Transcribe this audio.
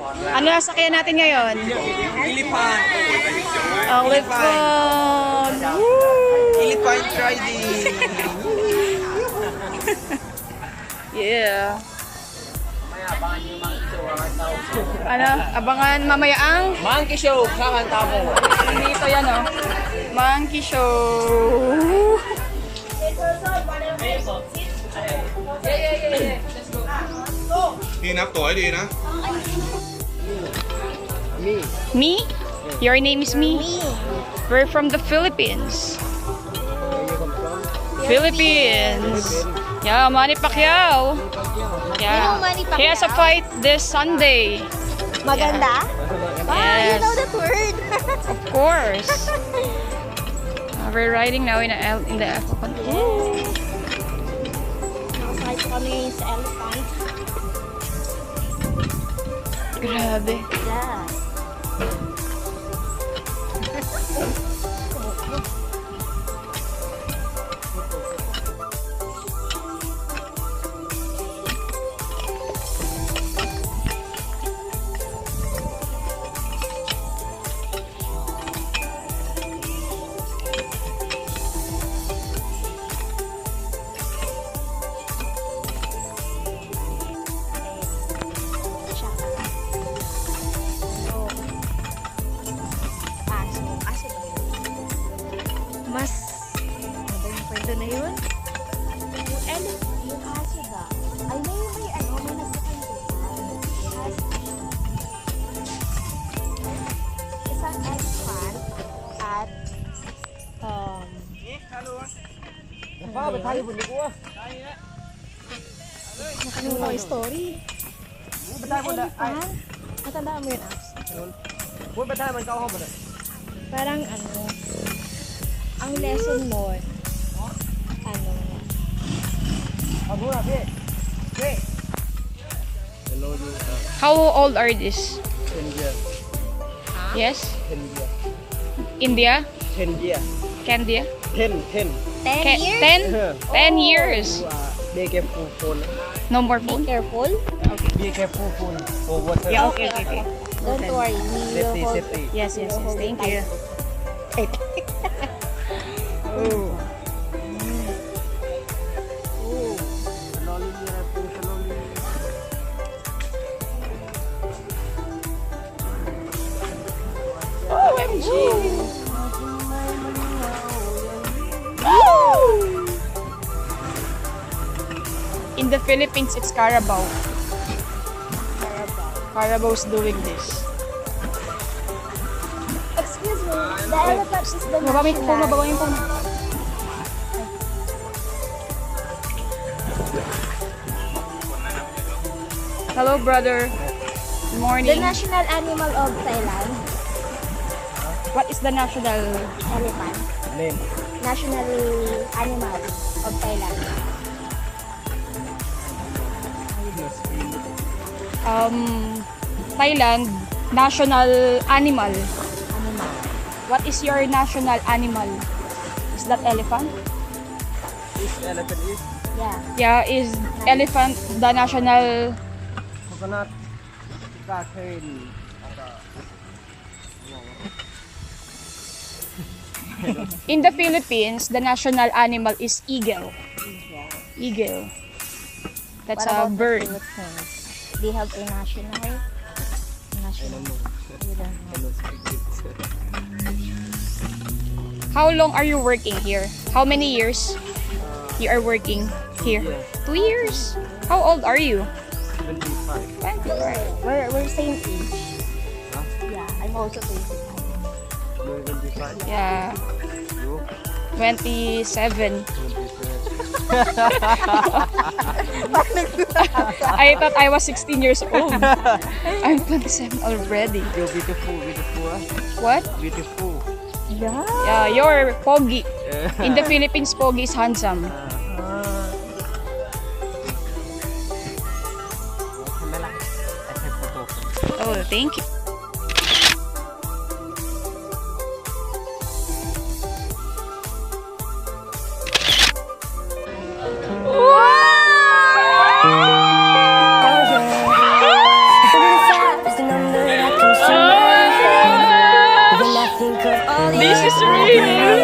Ano nasakyan natin ngayon? Elephant. Elephant. Elephant riding. Yeah. Ano? Abangan mamaya ang Monkey show. Kakanta mo. dito yan oh. Monkey show. Me? Your name is Me? We're from the Philippines. Philippines. Yeah, Manny Pacquiao. Yeah. He has a fight this Sunday. Maganda? Ah, you Yes. know that word. Of course. We're riding now in the elephant. Nakasakay po kami sa elephant. Grabe. Yeah. Mas, ano ba yung kwento na yun? Yung elephant, yung aso ba? Ay, may nagkakwentuhan. Isang elephant at, nakalimutan ko yung story. Elephant? Matandaan mo yun, Abs? Parang ang lesson mo, How old are these? Yes? India? 10 years. Candia? 10. 10 years? 10? 10 years. Be careful phone. No more Be phone? careful. Be careful phone. For water. Yeah, okay. Don't worry, we will hold it. Safety. Yes. Thank you. Oh. OMG! In the Philippines, it's Carabao. Carabao's doing this. Excuse me, the elephant is the Baba yung phone, baba yung phone. Hello, brother. Good the morning. national animal of Thailand. What is the national? Elephant. Name. National animal of Thailand. Thailand national animal. Animal. What is your national animal? Is that elephant? This elephant is Yeah. Yeah, is elephant the national? coconut. Cocaine. In the Philippines, the national animal is eagle. Eagle. That's What a about the bird. Philippines? They have a national. You don't know. How long are you working here? How many years you are working here? 2 years. How old are you? 25. 25. We're same age. Huh? Yeah, I'm also 25. You're 25. Yeah, You? 27. 27. I thought I was 16 years old. I'm 27 already. You're beautiful. Huh? What? Beautiful. Yeah. Yeah, you're pogi. In the Philippines, pogi is handsome. Oh, thank you. Wow! This is real.